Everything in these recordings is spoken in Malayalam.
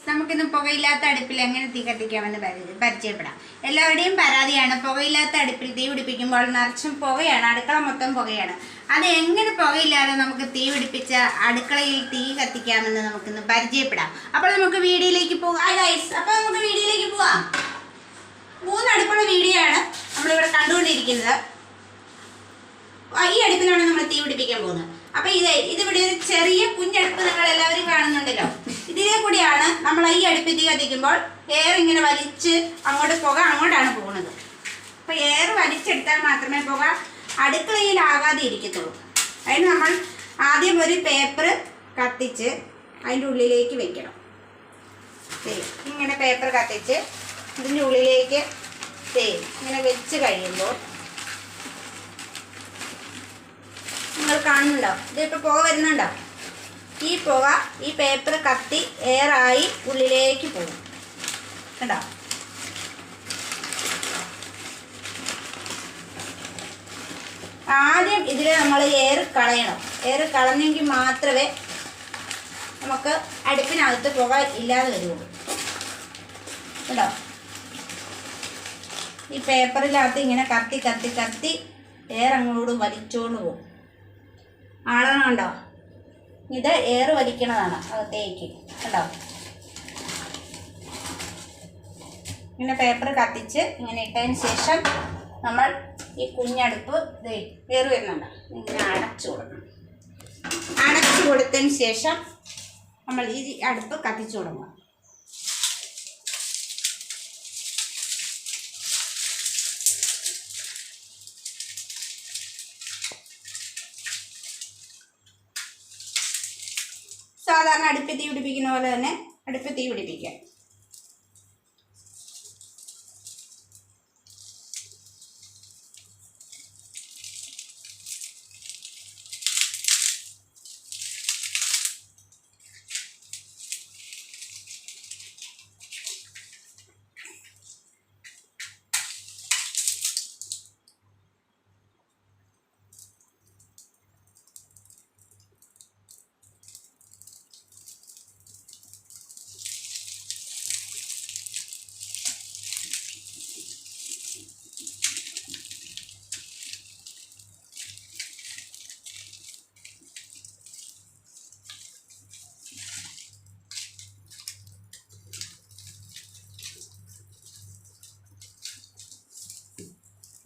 നമുക്കിന്ന് പുകയില്ലാത്ത അടുപ്പിൽ എങ്ങനെ തീ കത്തിക്കാമെന്ന് പരിചയപ്പെടാം. എല്ലാവരുടെയും പരാതിയാണ് പുകയില്ലാത്ത അടുപ്പിൽ തീ പിടിപ്പിക്കുമ്പോൾ നിറച്ചും പുകയാണ്, അടുക്കള മൊത്തം പുകയാണ്. അത് എങ്ങനെ പുകയില്ലാതെ നമുക്ക് തീ പിടിപ്പിച്ച അടുക്കളയിൽ തീ കത്തിക്കാമെന്ന് നമുക്കിന്ന് പരിചയപ്പെടാം. അപ്പോൾ നമുക്ക് വീഡിയോയിലേക്ക് പോകാം. അപ്പോൾ നമുക്ക് വീഡിയോയിലേക്ക് പോവാം. 3 അടുപ്പുള്ള വീഡിയോ ആണ് നമ്മളിവിടെ കണ്ടുകൊണ്ടിരിക്കുന്നത്. ഈ അടുപ്പിലാണ് നമ്മൾ തീ പിടിപ്പിക്കാൻ പോകുന്നത്. അപ്പോൾ ഇതിവിടെ ഒരു ചെറിയ കുഞ്ഞടുപ്പ് നിങ്ങൾ എല്ലാവരും കാണുന്നുണ്ടല്ലോ. ഇതിലെ കൂടിയാണ് നമ്മൾ ഈ അടുപ്പിൽ തീ കത്തിക്കുമ്പോൾ എയർ ഇങ്ങനെ വലിച്ച് അങ്ങോട്ടാണ് പോകുന്നത്. അപ്പോൾ എയർ വലിച്ചെടുത്താൽ മാത്രമേ പുക അടുക്കളയിലാകാതെ ഇരിക്കത്തുള്ളൂ. അതിന് നമ്മൾ ആദ്യം ഒരു പേപ്പർ കത്തിച്ച് അതിൻ്റെ ഉള്ളിലേക്ക് വെക്കണം. ഇങ്ങനെ പേപ്പർ കത്തിച്ച് ഇതിൻ്റെ ഉള്ളിലേക്ക് ഇങ്ങനെ വെച്ച് കഴിയുമ്പോൾ നിങ്ങൾ കാണുന്നുണ്ടോ? ഇതിപ്പോൾ പുക വരുന്നുണ്ടോ? ഈ പുക ഈ പേപ്പർ കത്തി എയറായി ഉള്ളിലേക്ക് പോകും. കണ്ടോ? ആദ്യം ഇതിൽ നമ്മൾ എയർ കളയണം. എയർ കളഞ്ഞെങ്കിൽ മാത്രമേ നമുക്ക് അടുപ്പിനകത്ത് പുക ഇല്ലാതെ വരുള്ളൂ. കണ്ടോ? ഈ പേപ്പറിനകത്ത് ഇങ്ങനെ കത്തി കത്തി കത്തി എയർ അങ്ങോട്ട് വലിച്ചോണ്ട് പോകും. ആളണം കണ്ടോ? ഇത് എയർ വലിക്കണതാണ് അകത്തേക്ക്. കണ്ടോ? ഇങ്ങനെ പേപ്പർ കത്തിച്ച് ഇങ്ങനെ ഇട്ടതിന് ശേഷം നമ്മൾ ഈ കുഞ്ഞടുപ്പ് എയർ വരുന്നുണ്ടോ ഇങ്ങനെ അടച്ചു കൊടുക്കണം. അടച്ചു കൊടുത്തതിന് ശേഷം നമ്മൾ ഈ അടുപ്പ് കത്തിച്ചു കൊടുക്കണം. സാധാരണ അടുപ്പിൽ തീ പിടിപ്പിക്കുന്ന പോലെ തന്നെ അടുപ്പിൽ തീ പിടിപ്പിക്കുക.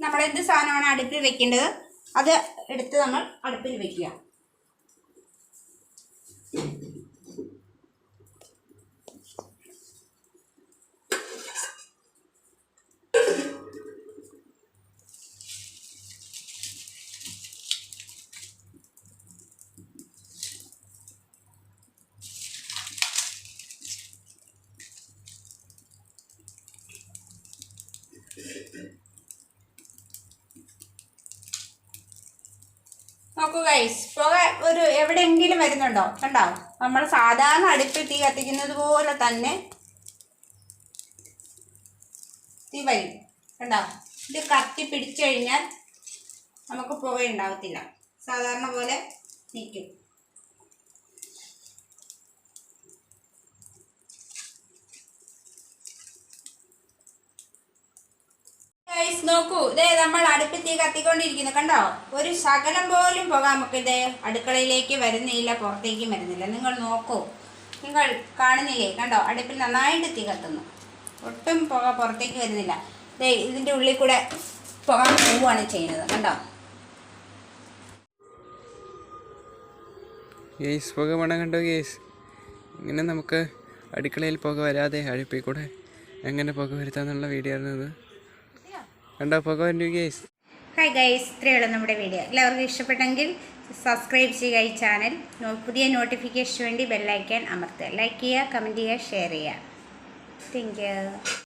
നമ്മൾ എന്ത് സാധനമാണ് അടുപ്പിൽ വെക്കേണ്ടത് അത് എടുത്ത് നമ്മൾ അടുപ്പിൽ വെക്കുക. നോക്കൂ ഗൈസ്, പുക ഒരു എവിടെയെങ്കിലും വരുന്നുണ്ടോ? കണ്ടോ? നമ്മൾ സാധാരണ അടുപ്പിൽ തീ കത്തിക്കുന്നത് പോലെ തന്നെ തീ വരും. കണ്ടോ? ഇത് കത്തി പിടിച്ചു കഴിഞ്ഞാൽ നമുക്ക് പുക ഉണ്ടാകത്തില്ല, സാധാരണ പോലെ നിൽക്കും. ഗൈസ് നോക്കൂ, ഇതേ നമ്മൾ അടുപ്പിൽ തീ കത്തിക്കൊണ്ടിരിക്കുന്നു. കണ്ടോ? ഒരു ശകലം പോലും പുക നമുക്കിത് അടുക്കളയിലേക്ക് വരുന്നില്ല, പുറത്തേക്കും വരുന്നില്ല. നിങ്ങൾ നോക്കൂ, നിങ്ങൾ കാണുന്നില്ലേ? കണ്ടോ? അടുപ്പിൽ നന്നായിട്ട് തീ കത്തുന്നു, ഒട്ടും പുക പുറത്തേക്ക് വരുന്നില്ല. ഇതിൻ്റെ ഉള്ളിൽ കൂടെ പുക പോവുകയാണ് ചെയ്യുന്നത്. കണ്ടോ? ഗേസ് പുക മണം കണ്ടോ ഗേസ്? ഇങ്ങനെ നമുക്ക് അടുക്കളയിൽ പുക വരാതെ അടുപ്പിൽ കൂടെ എങ്ങനെ പുക വരുത്താന്നുള്ള വീഡിയോ ആയിരുന്നത്. കണ്ടോ പുക വരൂ ഗേസ്? ഹായ് ഗൈസ്, ഇത്രയുള്ള നമ്മുടെ വീഡിയോ. എല്ലാവർക്കും ഇഷ്ടപ്പെട്ടെങ്കിൽ സബ്സ്ക്രൈബ് ചെയ്യുക ഈ ചാനൽ. പുതിയ നോട്ടിഫിക്കേഷന് വേണ്ടി ബെല്ലൈക്കൺ അമർത്തുക. ലൈക്ക് ചെയ്യുക, കമൻറ്റ് ചെയ്യുക, ഷെയർ ചെയ്യുക. Thank you.